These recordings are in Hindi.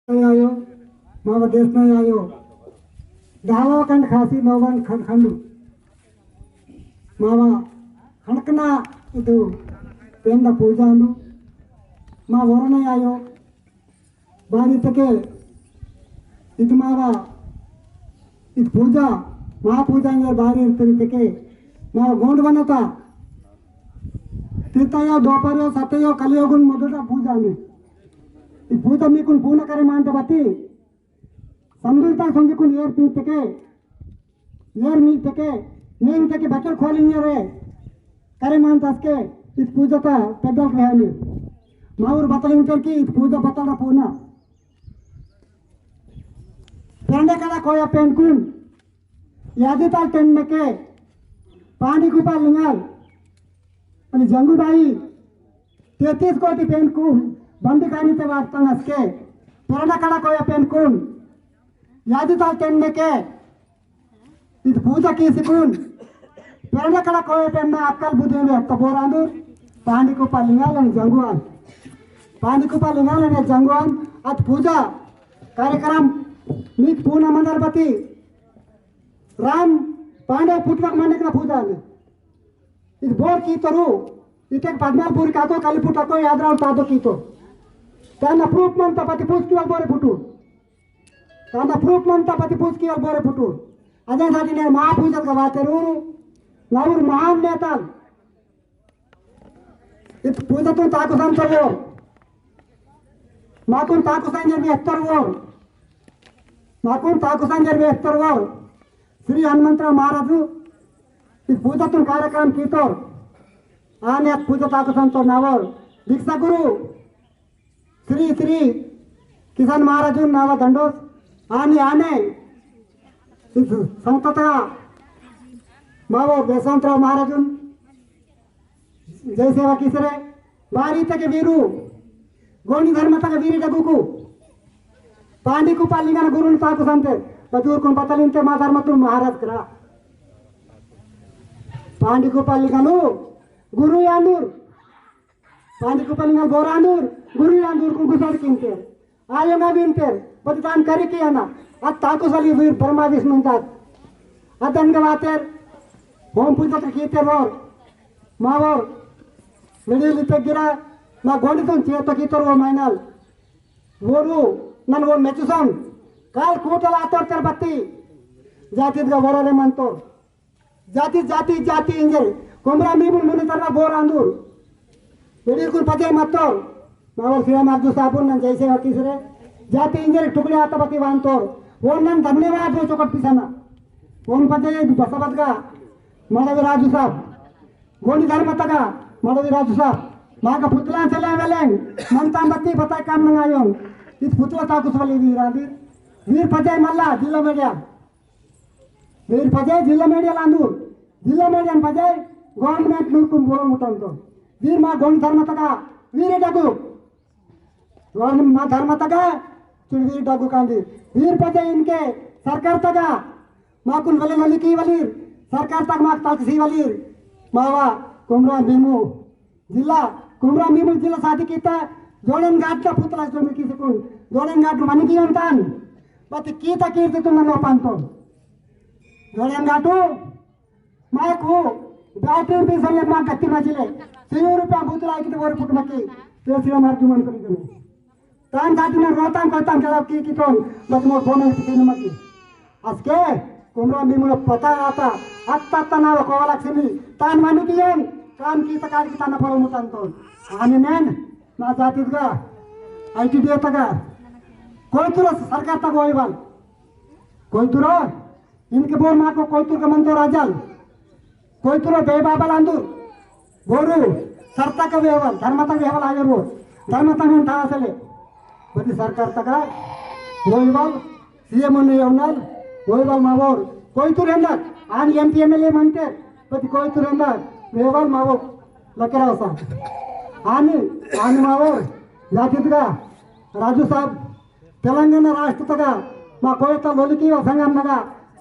आयो मावा देश में आयो दावा कंड खासी मावा खंडु मावा खणकना ಇದು ಪೇಂದ ಪೂಜಾನು ಮಾ ವರನೆ ಆಯೋ ಬಾರಿತಕ್ಕೆ ಇದು ಮಾವ ಇದು ಪೂಜಾ ಮಹಾ ಪೂಜಾ ಅಂದ್ರೆ ಬಾರಿ ಇರ್ತಿದ್ದಕ್ಕೆ ನಾವು ಗೋಂಡ್ ಬನ್ನತ ತೀರ್ಥಯ ದ್ವಾಪರ ಸತ್ಯಯೋ ಕಲಿಯೋಗುನ್ ಮೊದಲ ಪೂಜಾ ಅಂದ್ರೆ ಈ ಪೂಜಾ ಮೀಕುನ್ ಪೂರ್ಣ ಕರೆ ಮಾಂತ ಬತ್ತಿ ಸಂದುಲ್ತಾ ಸಂಗಿಕುನ್ ಏರ್ ಪೀತಕ್ಕೆ ಏರ್ ಮೀತಕ್ಕೆ ನೇಂತಕ್ಕೆ ಬಚ್ಚಲ್ ಖೋಲಿಂಗರೆ करे मानता के इस पूजा का पेदल रहा नहीं माउर बताएंगे कि इस पूजा बताना पूना पेंडे करा कोया पेंकुन यादी ताल टेंड के पानी कुपा लिंगाल अनि जंगुबाई 33 कोटी पेंकुन बंदी कानी ते वार्ता नसके पेंडे करा कोया पेंकुन यादी ताल टेंड के इस पूजा की सिकुन पेरना कड़ा कोई पेरना अक्कल बुद्धि में तपोरांदु पानी को पालिंगाल जंगुआन पानी को पालिंगाल जंगुआन अत पूजा कार्यक्रम मीक पूना मंदरपति राम पांडे पुटवक माने का पूजा ने इस बोर की तरू इते पद्मापुर का तो कलिपुट को याद राव तादो की तो ताना प्रूफ मन तपति पूछ की बोरे फुटू ताना प्रूफ मन तपति पूछ की बोरे फुटू अदे साठी ने महा पूजा का वातेरू नावर महान नेता इत पूजा तो ताकु संतवो माकुन ताकु संजर में अत्तरवो माकुन ताकु संजर में अत्तरवो श्री हनुमंतराव महाराज इस पूजा तो कार्यक्रम की तो आने पूजा ताकु संतो नावर दीक्षा गुरु श्री श्री किसान महाराज नावा दंडोस आने आने इस संतता मावो बेसंतराव महाराजुन जय सेवा किसरे बारी तक वीरू गोनी धर्म तक वीरी डगुकु पांडी को पालिंगन गुरुन ताकु संते बदूर को पतलिंते मा धर्म तु महाराज करा पांडी को पालिंगनु गुरु यानूर पांडी को पालिंगन गोरानूर गुरु यानूर को गुसड़ किंते आयो ना विनते बदतान करी कियाना अत ताकु सली वीर ब्रह्मा विष्णु तात अदंगवातेर होम पूजा की तेवर मावर मिडिल गिरा ना गोंडी तुम चेतो की तोर वो माइनल वोरू नन वो मेचुसम काल कोटल आतोर तर बत्ती जाति गा वररे मनतो जाति जाति जाति इंजर कोमरा मीमुन मुनि तरवा बोर अंदूर मिडिल कुन पते मत्तो मावर सिया मार्जू साबुन नन जैसे हकीसरे जाति इंजर टुकड़े आता बत्ती वांतोर वो नन धन्यवाद जो चोकट पिसना ओम पते बसवत का मडवी राजू साहब गोंडी धर्म तका मडवी राजू साहब माँ का पुतला चले वेलें मनता बत्ती बताए काम मंगायो इस पुतला ताकुस वाली वीर पजय मल्ला जिला मीडिया वीर पजय जिला मीडिया लांदूर जिला मीडिया पजय गवर्नमेंट नूर बोलो मुटन तो वीर माँ गोंडी धर्म तका वीर डगु गवर्नमेंट माँ धर्म तका वीर डगु कांदी वीर पजय इनके सरकार तका माँ कुन वले वली की वलीर सरकार तक माग ताकसी वाली मावा कुमरा भीमू जिला कुमरा भीमू जिला शादी कीता जोड़न घाट का पुतला जो मी किसी को जोड़न घाट मानी की अंतान बत कीता कीर्ति तुम नो पांतो जोड़न घाटू माय को बैटरी पे संग मा गत्ती मजिले 100 रुपया पुतला की तो पुट मकी तेसिरा मार जुमन करी गने तान घाटी ने रोतां कोतां चला की तो बत मो फोन की नमकी अस्के कुमरा भीमुला पता आता अत्ता नाव कोवालक्ष्मी तान मानी कियन काम की तकार की ताना फलो मुतांतो आने नेन ना जाती का आईटीडी तका कोई तुरा सरकार तक होइबाल कोई तुरा इनके बोर मा को कोई तुर का मंतो राजल कोई तुरा बेबाबल अंदूर बोरू सरता का वेवल धर्म तक वेवल आगे रो धर्म तक उठा असले बदी सरकार तका होइबाल सीएम ने योनल होइबाल मावोर कोई तो रहना आन एमपी एमएलए मानते पति कोई तो रहना वेवल मावो लकरा सा आनी आनी मावो जातिगा राजू साहब तेलंगाना राष्ट्र तगा मा कोई तो लोलिकी संगम नगा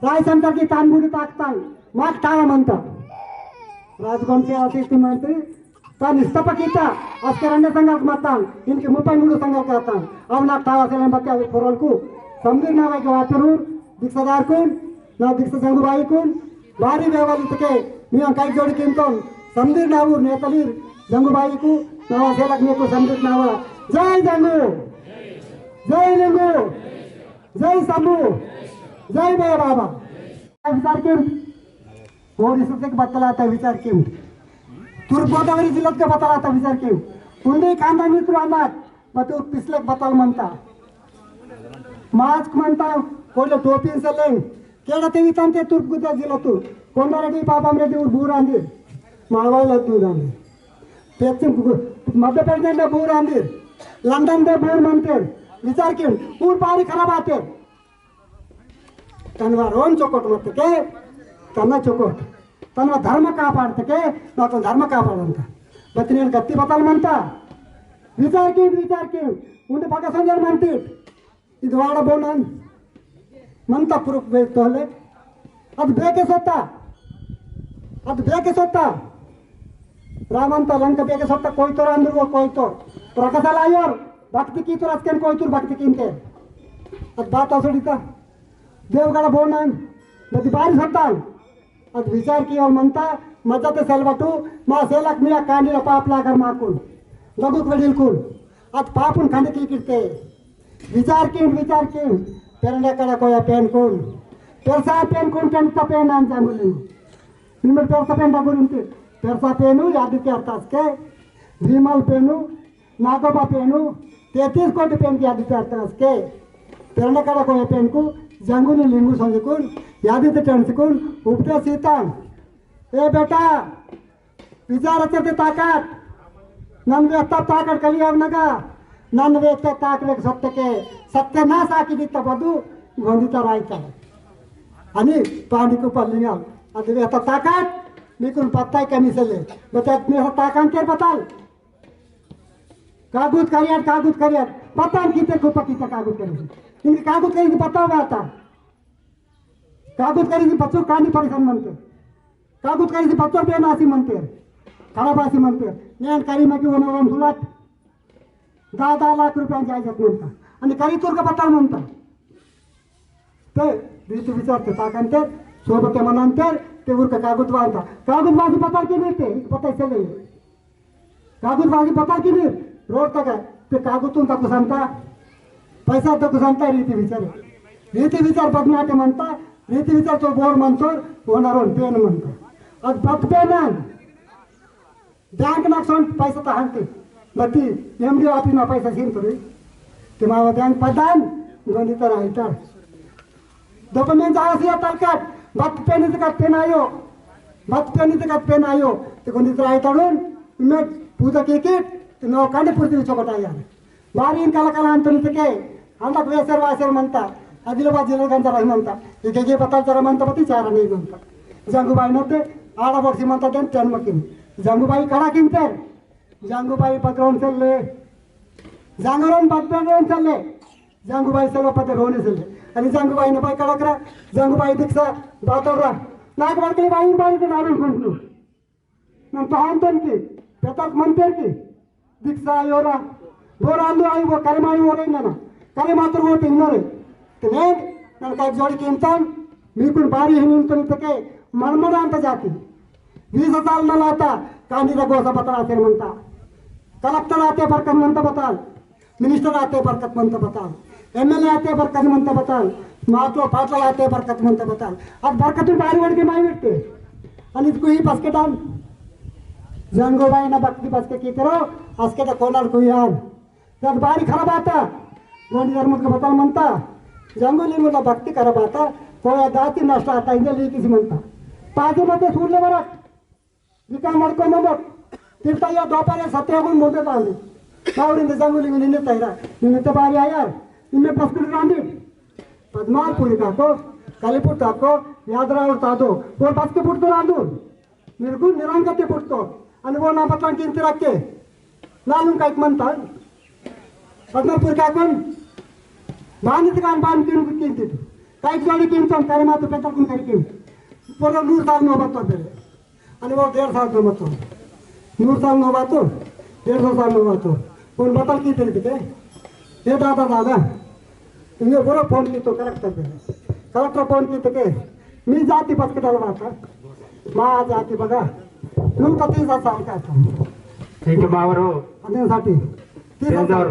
राय सेंटर की तानबुड़ी ताकता माक टावा मनता राजकोट से अतिथि मंत्री తాను ఇష్టపకిత అస్కే రెండు సంఘాలకు మత్తాం ఇంకి 33 సంఘాలు కాతాం అవి నాకు తావాసలం బట్టి అవి పొరలకు సందీర్ నావాకి వాతరు దీక్షదార్ కున్ నా దీక్ష జంగుబాయి కున్ భారీ వ్యవలితకే మేము కై జోడి కింతో సందీర్ నావు నేతలీర్ జంగుబాయికు నావా సేలక్ నీకు సందీర్ నావా జై జంగు जय लिंगू जय शंभू जय भैया बाबा विचार के और इस तक बतलाता विचार के तूर्प गोदावरी जिल्ह्यात का बतलाता विचार के उंदे कांदा मित्र अनाथ बतू पिछले बतल म्हणता मास्क म्हणता कोणले टोपीन सलेंग केडा ते विचारते तूर्प गोदावरी जिल्ह्यात कोंडारेड्डी पापामरेड्डी बूर आंदीर माळवाला तू आंदीर पेच मध्य प्रदेश में बूर आंदीर लंदन में बूर म्हणते विचार क्यों पूर पारी खराब आते तनवा रोन चौकट मत के तन्ना चौकट तनवा धर्म कापाडते के नाको धर्म कापाडंता बत्तीने गत्ती बतल म्हणता विचार क्यों उंडे पग संजय म्हणते ಇದು ವಾಡ ಬೋನನ್ ಮಂತ ಪುರುಕ್ ಬೇಕು ಅಲ್ಲೇ ಅದು ಬೇಕೆ ಸೊತ್ತ ರಾಮಂತ ಲಂಕ ಬೇಕೆ ಸೊತ್ತ ಕೊಯ್ತೋರ ಅಂದ್ರು ಕೊಯ್ತೋ ಪ್ರಕಟಲ ಆಯೋರ್ भक्ति की तो रस्ते कोई तो भक्ति किनते अब बात असोड़ीता देवगढ़ बोलन नदी बारिश होता अब विचार किया मनता मजते सेलवटू मा सेलक मिया कांडी पाप लागर माकुल लगुक वेडिलकुल अब पापुन खंड की किरते विचार की पेरने कड़ा कोया पेन कुल पेरसा पेन कुल केंता पेन आन जांगुली निम्मर पेरसा पेन डगुरुंती पेरसा पेनु यादित्य अर्थास के भीमल पेनु नागोबा पेनु 33 कोटी पेन की आदित्य अर्थास के पेरने कड़ा कोया पेन को जंगुली लिंगू संजकुल यादित्य टर्नसकुल उपदेश सीता ए बेटा विचार अच्छे ताकत नन व्यक्ता ताकत कलियाव नगा नन व्यक्ता ताकत सत्य के सत्यनाश आकिदित्त बदु गोंदिता रायता आणि पांडिकु पल्लिंगल అది व्यक्ता ताकत मीकुन पत्ताई कमिसले बता मेरा ताकत के बताल कागुत करियर पता किते को पकीता कागुत करी इनके कागुत करी पता हुआ था कागुत करी बच्चों कानी परेशान मनते कागुत करी बच्चों पे नासी मनते खराब आसी मनते నేను करी मकी वन सुलट 10 लाख रुपये जायजात म्हणता आणि करी तुर्क पताल म्हणता ते रीती विचारते ताकंते सोबत मनांतर ते उरक कागुत वांता कागुत वाजी पता की नाही ते पता चले कागुत वाजी पता की नाही रोड तक ते कागुतून तक सांगता पैसा तक सांगता रीती विचार बदनाटे म्हणता रीती विचार तो बोर म्हणतो होणार पेन म्हणतो आज बद पेन बैंक ना सोन पैसा तो हांगते बत्ती एमडी ऑफिस ना पैसा सीन तोरी ते मावा बैंक पदान गोंदी तर आयता डॉक्यूमेंट आसिया तलकट बद पेन का पेन आयो ते गोंदी तर आयताडून इमेज पूजा केकेट ನಾವು ಕಂಡು ಪೂರ್ತಿ ಚೊಕಟಾಯ ಬಾರಿ ಕಲಕಲ ಅಂತನಿತಕ್ಕೆ ಅಂದಕ್ಕೆ ವೇಸರ್ ವಾಸರ್ ಮಂತ ಅದಿಲಬಾ ಜಿಲ್ಲಗಂತ ರಹಿಮಂತ ಈಗೆಗೆ ಬತ್ತಾಲ್ತರ ಮಂತ ಬತ್ತಿ ಚಾರ ನೀಗಂತ ಜಂಗುಬಾಯಿ ನತ್ತೆ ಆಡ ಬರ್ಸಿ ಮಂತ ದೆನ್ ಜನ್ಮಕಿನ್ ಜಂಗುಬಾಯಿ ಕಡ ಕಿಂತೆ ಜಂಗುಬಾಯಿ ಪತ್ರವನ್ ಸಲ್ಲೆ जंगरोन बदबेन चलले जंगुबाई सेवा पते रोने चलले आणि जंगुबाई ने बाई कडकरा जंगुबाई दीक्षा बातवरा नाग वडकली बाई बाई ते नारून कुंटू नंत हांतन की पेतक मंतेर की दीक्षा योरा बोरांदू आई वो करेमाई ओरेंगे ना करे मात्र वो तिंगरे तने नन काय जोडी किंतन मीकुन बारी हिनिंतन तके मनमन अंत जाती 20,000 न लाता कांदीदा गोसा पत्रा असेल म्हणता कलेक्टर आते बरकत म्हणता बताल मिनिस्टर आते बरकत म्हणता बताल एमएलए आते बरकत म्हणता बताल मातो पाटला आते बरकत म्हणता बताल अब बरकतून बारी वडके माई भेटते आणि इसको ही बास्केटान जंगोबाई ना भक्ति बास्केट की करो आस्केटा कोणाल कोई आन जब बारी खराब आता गोंडी धर्म के बताल म्हणता जंगोली मुला भक्ति खराब आता कोया दाती नष्ट आता इधर ली किसी म्हणता पाजे मध्ये सूरले वरक विका मडको मडक ತಿರ್ತಾಯ ದೋಪಾರೆ ಸತ್ಯಗಳು ಮುಂದೆ ತಾಂದಿ ನಾವರಿಂದ ಜಂಗುಲಿಗೆ ನಿನ್ನೆ ತೈರ ನಿನ್ನೆ ಬಾರಿ ಆಯಾರ್ ನಿನ್ನೆ ಪಸ್ಕುಡಿ ರಾಂದಿ ಪದ್ಮಾಪುರಿ ತಾಕೋ ಕಲಿಪುಟ್ ತಾಕೋ ಯಾದರಾವ್ ತಾದೋ वो बसके पुटतो रांदू निर्गुण निरांगते पुटतो आणि वो ना पतला किंती राखे नालून काय म्हणता पद्मापूर काय कोण बांधित कान बांध किंती काय जोडी किंतन करे मातो पेटकून करे किंत पूर्ण 100 साल में बतो तेरे आणि वो 1.5 साल में बतो 100 साल नो बातो 150 साल नो बातो पण बतल की तरी ते हे दादा तुम्ही बरोबर फोन की तो कलेक्टर फोन की ते मी जाती पत्कडाला वाचा मा जाती बघा तू तर 30 साल का ठीक है बाबर हो त्यासाठी 30 साल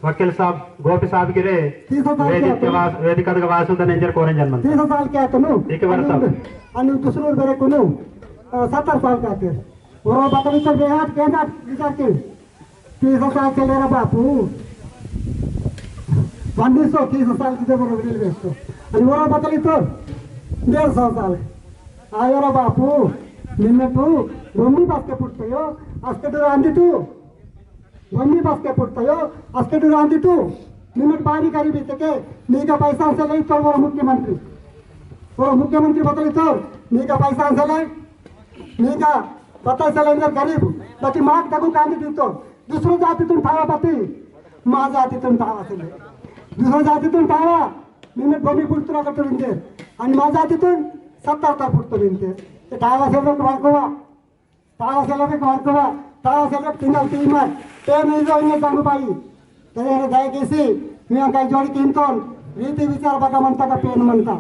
वकील साहब गोपी साहब गिरे 30 साल वेदिका वासुद नेंजर कोरन जन्म 30 साल क्या तनु ठीक है बरं साहब आणि दुसरं बरे कोण 70 साल का ते बरोबर बातमी तर बेहात केनात विचारते 30 साल केले रे बापू 30 साल किती बरोबर दिले बेस्तो आणि बरोबर बातली तर 150 साल आयो रे बापू నిన్నట్టు రొమ్మి బస్కే పుట్టాయో అస్కటి రాందిటు రొమ్మి బస్కే పుట్టాయో అస్కటి రాందిటు నిన్నట్టు బారీ కరీ బితకే నీక पैसा असेल तर बरो मुख्यमंत्री बदली तर నీక पैसा असेल నీక बतायचं गरीब बाकी माग टाकू कांदी देतो दुसऱ्या जातीतून ठावा पाती माझ्या जातीतून ठावा असेल दुसऱ्या जातीतून ठावा निन्नट भूमी पुडतुरा कटून आणि माझ्या जातीतून 70 tar पुडतो बिनते ते ठावा असेल वाळकोवा ठावा असेल वाळकोवा ठावा असेल टिंगल टीमर ते मी जाऊन सांगू पाई ते दयచేసి మేము काही जोडी किंतोन रीती विचार बघा म्हणता का पेन म्हणता